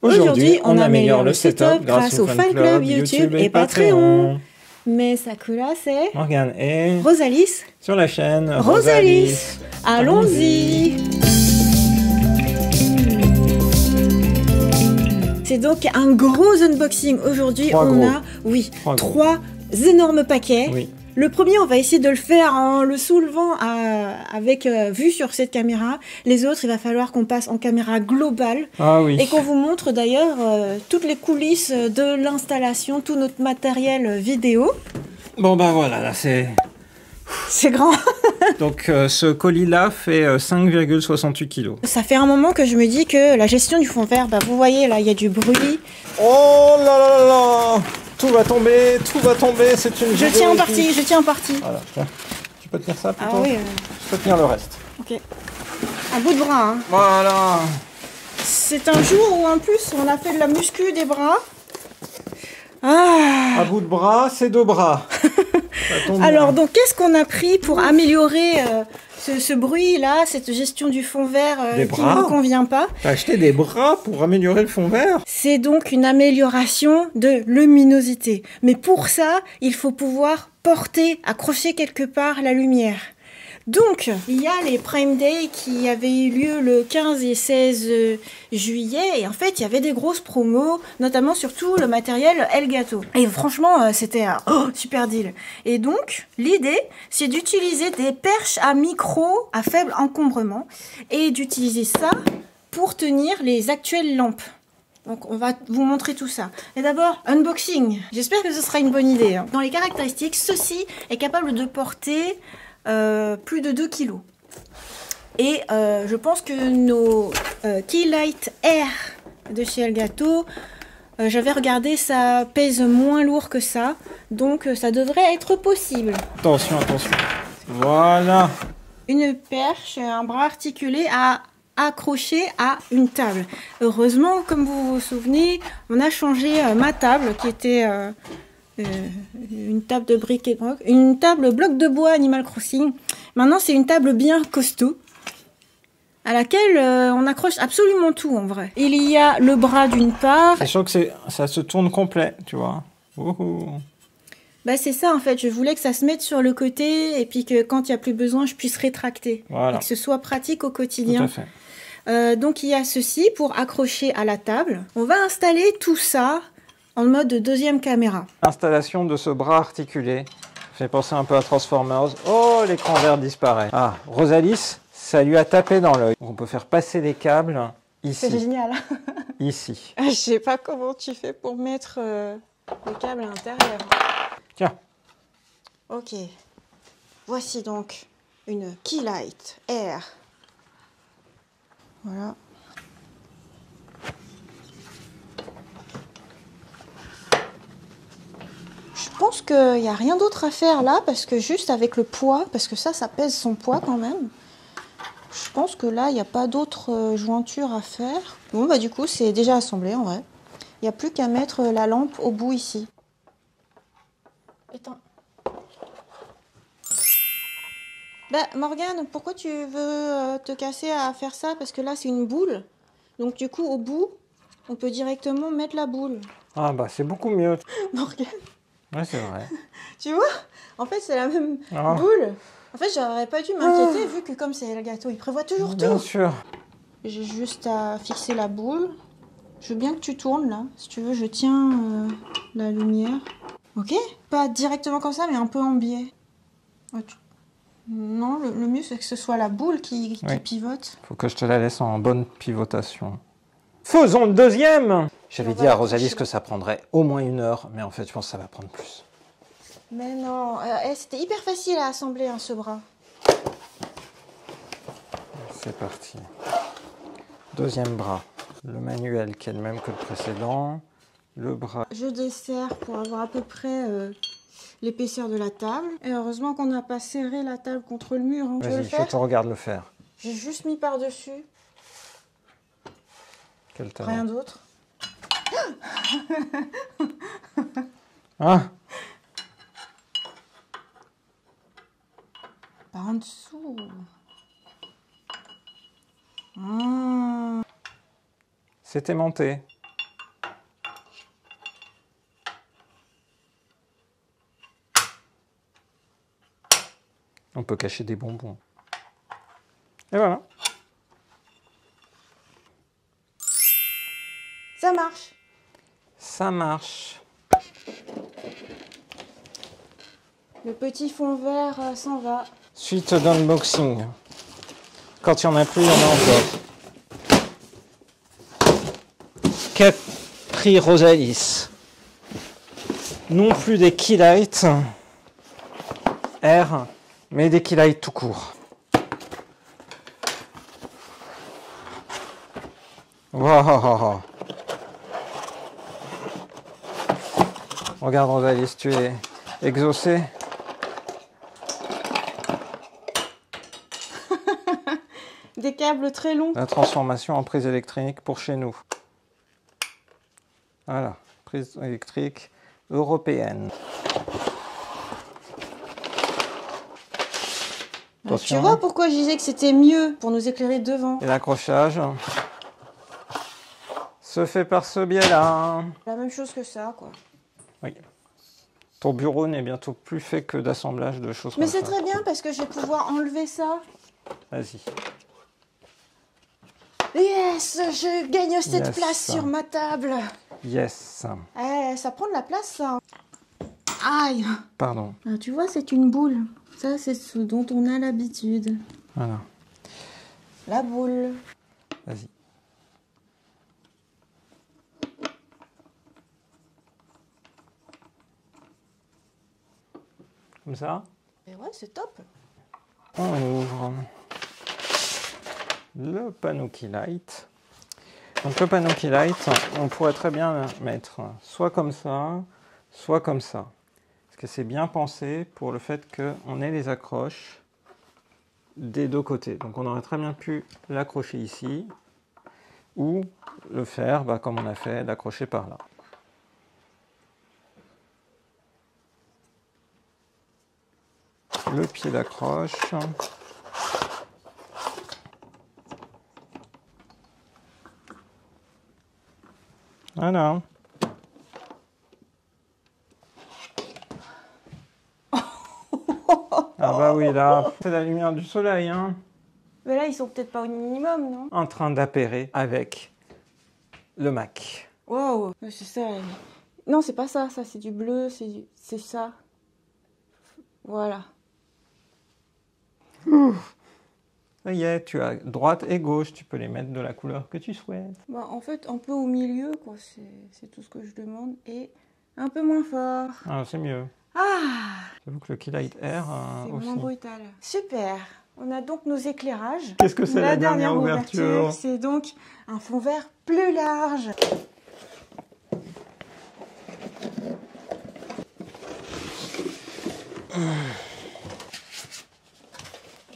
Aujourd'hui, on améliore le setup grâce au fan club YouTube et Patreon. Mais Sakura, c'est Morgane et Rosalis sur la chaîne Rosalis. Allons-y. C'est donc un gros unboxing. Aujourd'hui, on a trois énormes paquets. Oui. Le premier, on va essayer de le faire en le soulevant avec vue sur cette caméra. Les autres, il va falloir qu'on passe en caméra globale. Ah oui. Et qu'on vous montre d'ailleurs toutes les coulisses de l'installation, tout notre matériel vidéo. Bon bah voilà, là c'est... C'est grand. Donc ce colis-là fait 5,68 kg. Ça fait un moment que je me dis que la gestion du fond vert, bah, vous voyez là, il y a du bruit. Oh là là là là, tout va tomber, c'est une... Je tiens en partie. Voilà, tiens. Tu peux tenir ça plutôt? Ah oui. Je peux tenir le reste. Ok. Un bout de bras. Hein. Voilà. C'est un jour où en plus on a fait de la muscu des bras. Ah. À bout de bras, c'est deux bras. Alors, donc, qu'est-ce qu'on a pris pour améliorer ce bruit-là, cette gestion du fond vert qui ne nous convient pas? T'as acheté des bras pour améliorer le fond vert? C'est donc une amélioration de luminosité. Mais pour ça, il faut pouvoir porter, accrocher quelque part la lumière. Donc, il y a les Prime Day qui avaient eu lieu le 15 et 16 juillet. Et en fait, il y avait des grosses promos, notamment surtout le matériel Elgato. Et franchement, c'était un super deal. Et donc, l'idée, c'est d'utiliser des perches à micro à faible encombrement. Et d'utiliser ça pour tenir les actuelles lampes. Donc on va vous montrer tout ça. Et d'abord, unboxing. J'espère que ce sera une bonne idée. Dans les caractéristiques, ceci est capable de porter... plus de 2 kg. Et je pense que nos Keylight Air de chez Elgato, j'avais regardé, ça pèse moins lourd que ça. Donc ça devrait être possible. Attention, attention. Voilà. Une perche, un bras articulé à accrocher à une table. Heureusement, comme vous vous souvenez, on a changé ma table qui était... une table de briques et broc, une table bloc de bois Animal Crossing. Maintenant, c'est une table bien costaud à laquelle on accroche absolument tout en vrai. Il y a le bras d'une part. C'est sûr que ça se tourne complet, tu vois. Bah c'est ça en fait, je voulais que ça se mette sur le côté et puis que quand il n'y a plus besoin, je puisse rétracter. Voilà. Et que ce soit pratique au quotidien. Tout à fait. Donc il y a ceci pour accrocher à la table. On va installer tout ça en mode deuxième caméra. L'installation de ce bras articulé fait penser un peu à Transformers. Oh, l'écran vert disparaît. Ah, Rosalis, ça lui a tapé dans l'œil. On peut faire passer les câbles ici. C'est génial. Ici. Je sais pas comment tu fais pour mettre le câble à l'intérieur. Tiens. Ok. Voici donc une Keylight Air. Voilà. Je pense qu'il n'y a rien d'autre à faire là, parce que juste avec le poids, parce que ça pèse son poids quand même. Je pense que là, il n'y a pas d'autre jointure à faire. Bon, bah du coup, c'est déjà assemblé en vrai. Il n'y a plus qu'à mettre la lampe au bout ici. Attends. Bah, Morgane, pourquoi tu veux te casser à faire ça? Parce que là, c'est une boule. Donc du coup, au bout, on peut directement mettre la boule. Ah bah, c'est beaucoup mieux. Morgane. Ouais, c'est vrai. Tu vois? En fait, c'est la même boule. En fait, j'aurais pas dû m'inquiéter vu que comme c'est Elgato, il prévoit toujours tout. Bien sûr. J'ai juste à fixer la boule. Je veux bien que tu tournes là. Si tu veux, je tiens la lumière. Ok? Pas directement comme ça, mais un peu en biais. Non, le mieux c'est que ce soit la boule qui pivote. Faut que je te la laisse en bonne pivotation. Faisons le deuxième! J'avais dit à Rosalis que ça prendrait au moins 1 heure, mais en fait, je pense que ça va prendre plus. Mais non, c'était hyper facile à assembler ce bras. C'est parti. Deuxième bras. Le manuel qui est le même que le précédent. Le bras. Je desserre pour avoir à peu près l'épaisseur de la table. Et heureusement qu'on n'a pas serré la table contre le mur. Hein. Vas-y, je te regarde le faire. J'ai juste mis par-dessus. Quel talent. Rien d'autre. Ah! Par en dessous. Mmh. C'est aimanté. On peut cacher des bonbons. Et voilà. Ça marche. Ça marche. Le petit fond vert s'en va. Suite d'unboxing. Quand il n'y en a plus, il y en a encore. Qu'a pris Rosalis? Non plus des Keylight R, mais des Keylight tout court. Wow. Regarde Rosalis, tu es exaucé. Des câbles très longs. La transformation en prise électrique pour chez nous. Voilà, prise électrique européenne. Tu vois pourquoi je disais que c'était mieux pour nous éclairer devant. Et l'accrochage se fait par ce biais-là. La même chose que ça, quoi. Oui. Ton bureau n'est bientôt plus fait que d'assemblage de choses comme ça. Mais c'est très bien parce que je vais pouvoir enlever ça. Vas-y. Yes, je gagne cette place sur ma table. Yes. Ça prend de la place, ça. Aïe. Pardon. Ah, tu vois, c'est une boule. Ça, c'est ce dont on a l'habitude. Voilà. La boule. Vas-y. Comme ça. Et ouais, c'est top. On ouvre le panneau Keylight. Donc le panneau Keylight, on pourrait très bien le mettre soit comme ça, soit comme ça. Parce que c'est bien pensé pour le fait qu'on ait les accroches des deux côtés. Donc on aurait très bien pu l'accrocher ici, ou le faire comme on a fait, l'accrocher par là. Le pied d'accroche. Voilà. Ah bah oui, là, c'est la lumière du soleil, hein. Mais là, ils sont peut-être pas au minimum, non? En train d'appairer avec le Mac. Wow, c'est ça. Non, c'est pas ça, ça c'est du bleu, c'est ça. Voilà. Ça y est, tu as droite et gauche, tu peux les mettre de la couleur que tu souhaites. Bah, en fait, un peu au milieu, quoi, c'est tout ce que je demande. Et un peu moins fort. Ah, c'est mieux. Ah, J'avoue que le Keylight R c'est aussi. moins brutal. Super. On a donc nos éclairages. Qu'est-ce que c'est la dernière ouverture? C'est donc un fond vert plus large.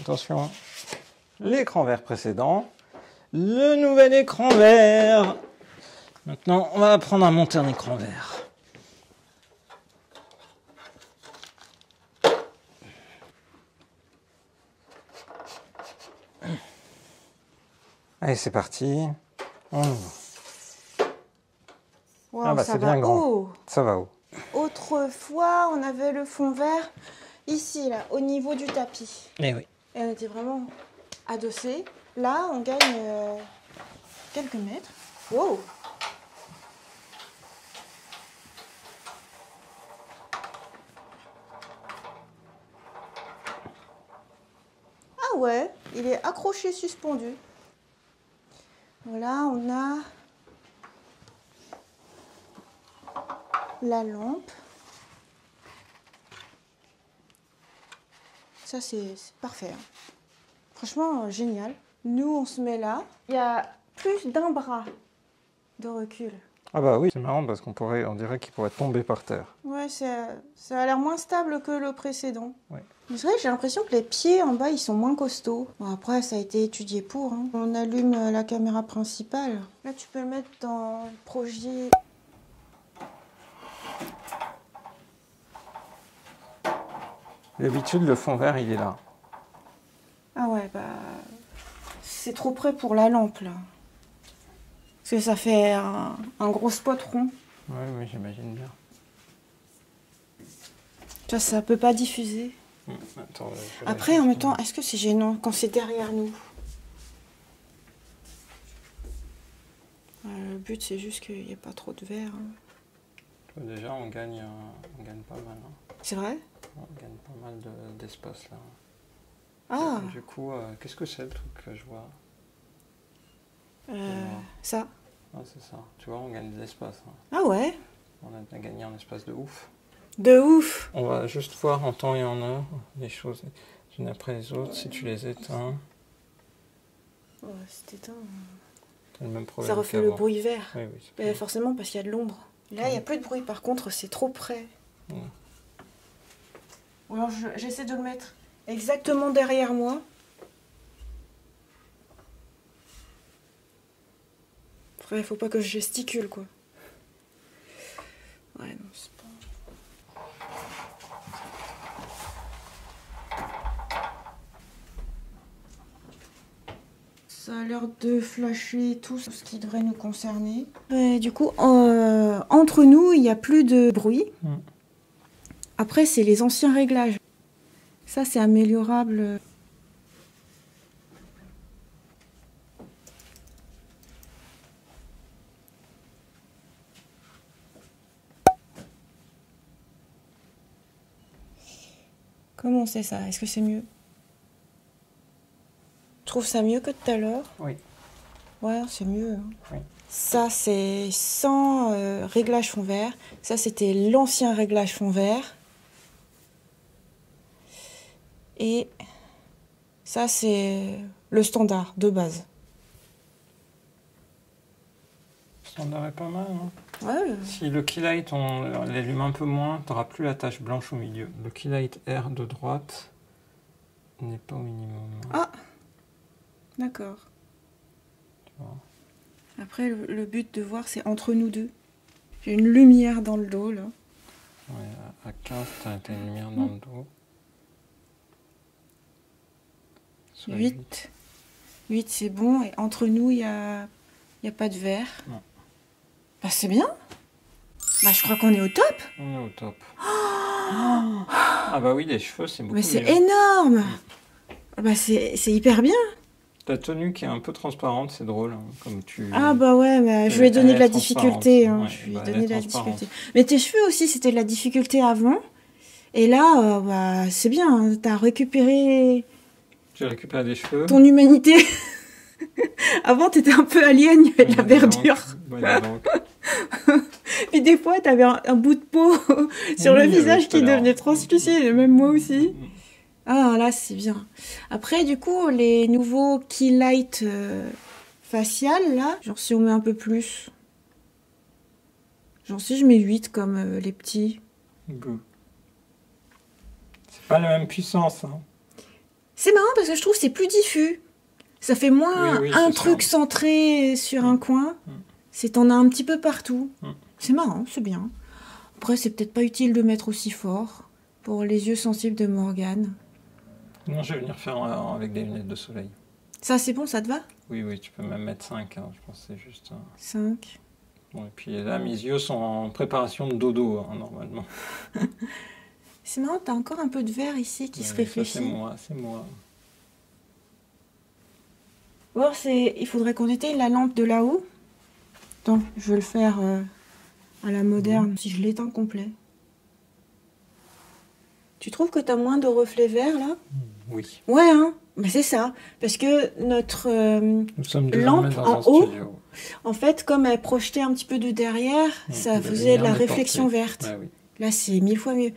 Attention, l'écran vert précédent, le nouvel écran vert. Maintenant, on va apprendre à monter un écran vert. Allez, c'est parti. On ouvre. Wow, Ah bah c'est bien grand. Haut. Ça va haut. Autrefois, on avait le fond vert ici, là, au niveau du tapis. Eh oui. Et on était vraiment adossés. Là, on gagne quelques mètres. Wow! Ah ouais, il est accroché, suspendu. Voilà, on a la lampe. Ça, c'est parfait. Franchement, génial. Nous, on se met là. Il y a plus d'un bras de recul. Ah bah oui, c'est marrant parce on dirait qu'il pourrait tomber par terre. Ouais, ça a l'air moins stable que le précédent. Ouais. Mais c'est vrai que j'ai l'impression que les pieds en bas, ils sont moins costauds. Bon, après, ça a été étudié pour. Hein. On allume la caméra principale. Là, tu peux le mettre dans le projet. D'habitude, le fond vert, il est là. Ah ouais, bah... C'est trop près pour la lampe, là. Parce que ça fait un gros spot rond. Oui, j'imagine bien. Tu vois, ça peut pas diffuser. Attends, Après, en même temps, est-ce que c'est gênant quand c'est derrière nous? Le but, c'est juste qu'il n'y ait pas trop de verre. Hein. Déjà, on gagne pas mal. Hein. C'est vrai? On gagne pas mal d'espace là. Ah. Du coup, qu'est-ce que c'est le truc que je vois? Ça. Ah, c'est ça. Tu vois, on gagne de l'espace. Hein. Ah ouais? On a gagné un espace de ouf. De ouf! On va juste voir en temps et en heure les choses les unes après les autres. Si tu les éteins. Oh, c'est éteint. T'as le même problème. Ça refait le bruit vert. Oui, oui, forcément, parce qu'il y a de l'ombre. Là, il n'y a plus de bruit. Par contre, c'est trop près. Ou alors, j'essaie de le mettre exactement derrière moi. Après, il faut pas que je gesticule, quoi. Ouais, non, c'est pas... Ça a l'air de flasher tout ce qui devrait nous concerner. Et du coup, entre nous, il n'y a plus de bruit. Après, c'est les anciens réglages. Ça, c'est améliorable. Comment c'est ça? Est-ce que c'est mieux? Tu trouves ça mieux que tout à l'heure? Oui. Ouais, c'est mieux. Hein. Oui. Ça, c'est sans réglage fond vert. Ça, c'était l'ancien réglage fond vert. Et ça, c'est le standard de base. Le standard est pas mal. Hein. Ouais. Si le keylight, on l'allume un peu moins, tu n'auras plus la tache blanche au milieu. Le keylight R de droite n'est pas au minimum. Ah, d'accord. Après, le but de voir, c'est entre nous deux. J'ai une lumière dans le dos, là. Ouais, à 15, t'as une lumière dans le dos. 8. 8, c'est bon. Et entre nous, il n'y a pas de verre. Non. Bah, c'est bien. Bah, je crois qu'on est au top. On est au top. Oh ah bah oui, les cheveux, c'est beaucoup mieux. Mais c'est énorme. Bah, c'est hyper bien. Ta tenue qui est un peu transparente, c'est drôle. Hein, comme tu... Ah bah ouais, bah, je lui ai donné de la difficulté. Hein, je lui ai donné de la difficulté. Mais tes cheveux aussi, c'était de la difficulté avant. Et là, bah, c'est bien. Hein, t'as récupéré... J'ai récupéré des cheveux. Ton humanité. Avant, t'étais un peu alien, il y avait de la verdure. Puis des fois, t'avais un bout de peau sur le visage qui devenait translucide. Même moi aussi. Ah, là, c'est bien. Après, du coup, les nouveaux keylight facial, là, genre si on met un peu plus. Genre si je mets 8 comme les petits. C'est pas la même puissance. Hein. C'est marrant parce que je trouve que c'est plus diffus. Ça fait moins un truc centré sur un coin. T'en as un petit peu partout. C'est marrant, c'est bien. Après, c'est peut-être pas utile de mettre aussi fort pour les yeux sensibles de Morgane. Non, je vais venir faire avec des lunettes de soleil. Ça, c'est bon, ça te va? Oui, oui, tu peux même mettre 5. Hein, je pense que c'est juste... 5. Bon, et puis là, mes yeux sont en préparation de dodo, hein, normalement. C'est marrant, t'as encore un peu de verre ici qui se réfléchit. C'est moi, c'est moi. Bon, il faudrait qu'on éteigne la lampe de là-haut. Attends, je vais le faire à la moderne, si je l'éteins complet. Tu trouves que t'as moins de reflets verts, là? Oui. Ouais, hein? Mais c'est ça. Parce que notre lampe en haut, en fait, comme elle projetait un petit peu de derrière, ça faisait de la réflexion verte. Ouais, oui. Là, c'est 1000 fois mieux.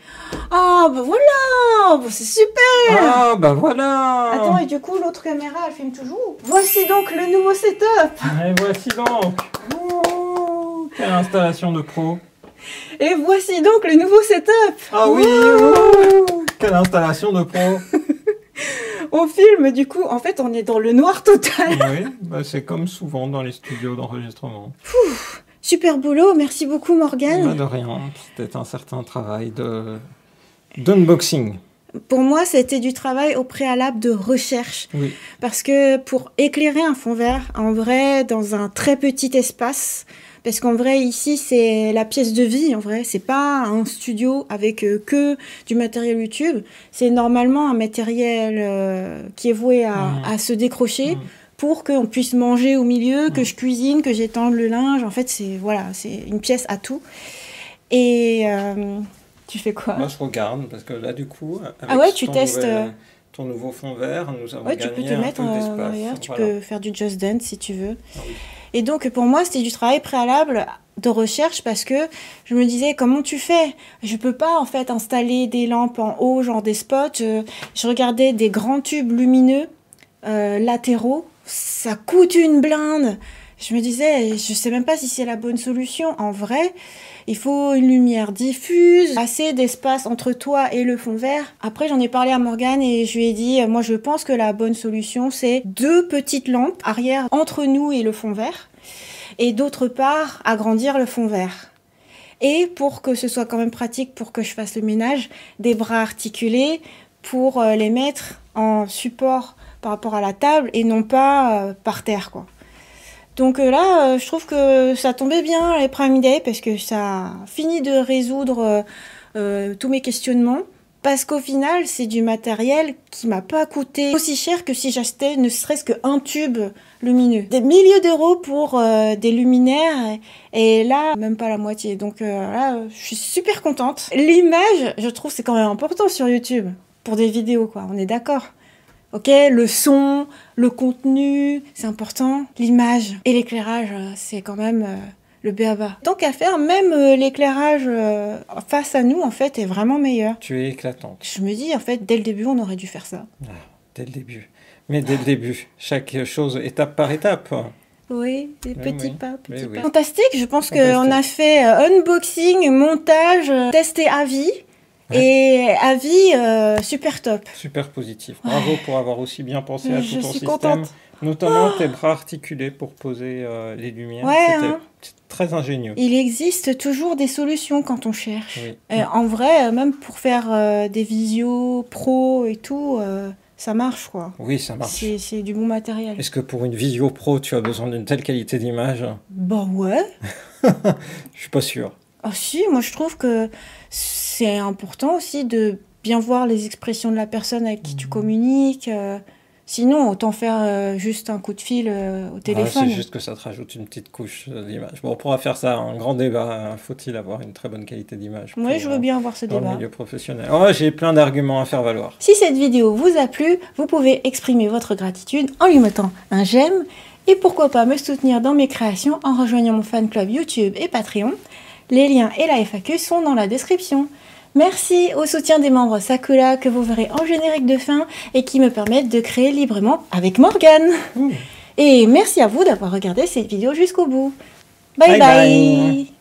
Ah, bah voilà! Bah, c'est super! Ah, bah voilà! Attends, et du coup, l'autre caméra, elle filme toujours. Voici donc le nouveau setup! Et voici donc! Oh, quelle installation de pro! Et voici donc le nouveau setup! Ah oui! Oh, quelle installation de pro! On filme, du coup, en fait, on est dans le noir total. Oui, bah, c'est comme souvent dans les studios d'enregistrement. Super boulot, merci beaucoup Morgane. Bah, de rien, c'était un certain travail d'unboxing. Pour moi, c'était du travail au préalable de recherche. Oui. Parce que pour éclairer un fond vert, en vrai, dans un très petit espace, Parce qu'en vrai, ici, c'est la pièce de vie, en vrai. C'est pas un studio avec que du matériel YouTube. C'est normalement un matériel qui est voué à se décrocher pour qu'on puisse manger au milieu, que je cuisine, que j'étende le linge. En fait, c'est une pièce à tout. Et tu fais quoi? Moi, je regarde, parce que là, du coup, ah ouais, tu testes ton nouveau fond vert, nous avons ouais, tu peux te mettre en arrière, tu peux faire du Just Dance si tu veux. Ah oui. Et donc, pour moi, c'était du travail préalable de recherche parce que je me disais, comment tu fais? Je peux pas, en fait, installer des lampes en haut, genre des spots. Je regardais des grands tubes lumineux latéraux. Ça coûte une blinde. Je me disais, je sais même pas si c'est la bonne solution. En vrai, il faut une lumière diffuse, assez d'espace entre toi et le fond vert. Après, j'en ai parlé à Morgane et je lui ai dit, moi, je pense que la bonne solution, c'est 2 petites lampes arrière entre nous et le fond vert. Et d'autre part, agrandir le fond vert. Et pour que ce soit quand même pratique pour que je fasse le ménage, des bras articulés pour les mettre en support par rapport à la table et non pas par terre, quoi. Donc là, je trouve que ça tombait bien les Prime Day parce que ça a fini de résoudre tous mes questionnements. Parce qu'au final, c'est du matériel qui m'a pas coûté aussi cher que si j'achetais ne serait-ce qu'un tube lumineux. Des milliers d'euros pour des luminaires et là, même pas la moitié. Donc là, je suis super contente. L'image, je trouve, c'est quand même important sur YouTube pour des vidéos, quoi. On est d'accord? Ok, le son, le contenu, c'est important. L'image et l'éclairage, c'est quand même le b.a.-ba. Tant qu'à faire, même l'éclairage face à nous, en fait, est vraiment meilleur. Tu es éclatante. Je me dis, en fait, dès le début, on aurait dû faire ça. Ah, dès le début. Mais dès le début, chaque chose, étape par étape. Oui, des petits pas, petits pas. Oui. Fantastique, je pense qu'on a fait unboxing, montage, test et avis. Et avis super top. Super positif. Bravo pour avoir aussi bien pensé à tout ton système. Contente. Notamment tes bras articulés pour poser les lumières. Ouais, C'était très ingénieux. Il existe toujours des solutions quand on cherche. Oui. En vrai, même pour faire des visios pro et tout, ça marche, quoi. Oui, ça marche. C'est du bon matériel. Est-ce que pour une visio pro, tu as besoin d'une telle qualité d'image? Bah ouais. Je suis pas sûr. Ah si, moi je trouve que c'est important aussi de bien voir les expressions de la personne avec qui tu communiques. Sinon, autant faire juste un coup de fil au téléphone. C'est juste que ça te rajoute une petite couche d'image. Bon, on pourra faire ça en grand débat. Faut-il avoir une très bonne qualité d'image? Oui, je veux bien avoir ce débat. Dans le débat. milieu professionnel. Oh, j'ai plein d'arguments à faire valoir. Si cette vidéo vous a plu, vous pouvez exprimer votre gratitude en lui mettant un j'aime. Et pourquoi pas me soutenir dans mes créations en rejoignant mon fan club YouTube et Patreon. Les liens et la FAQ sont dans la description. Merci au soutien des membres Sakura que vous verrez en générique de fin et qui me permettent de créer librement avec Morgane. Et merci à vous d'avoir regardé cette vidéo jusqu'au bout. Bye bye.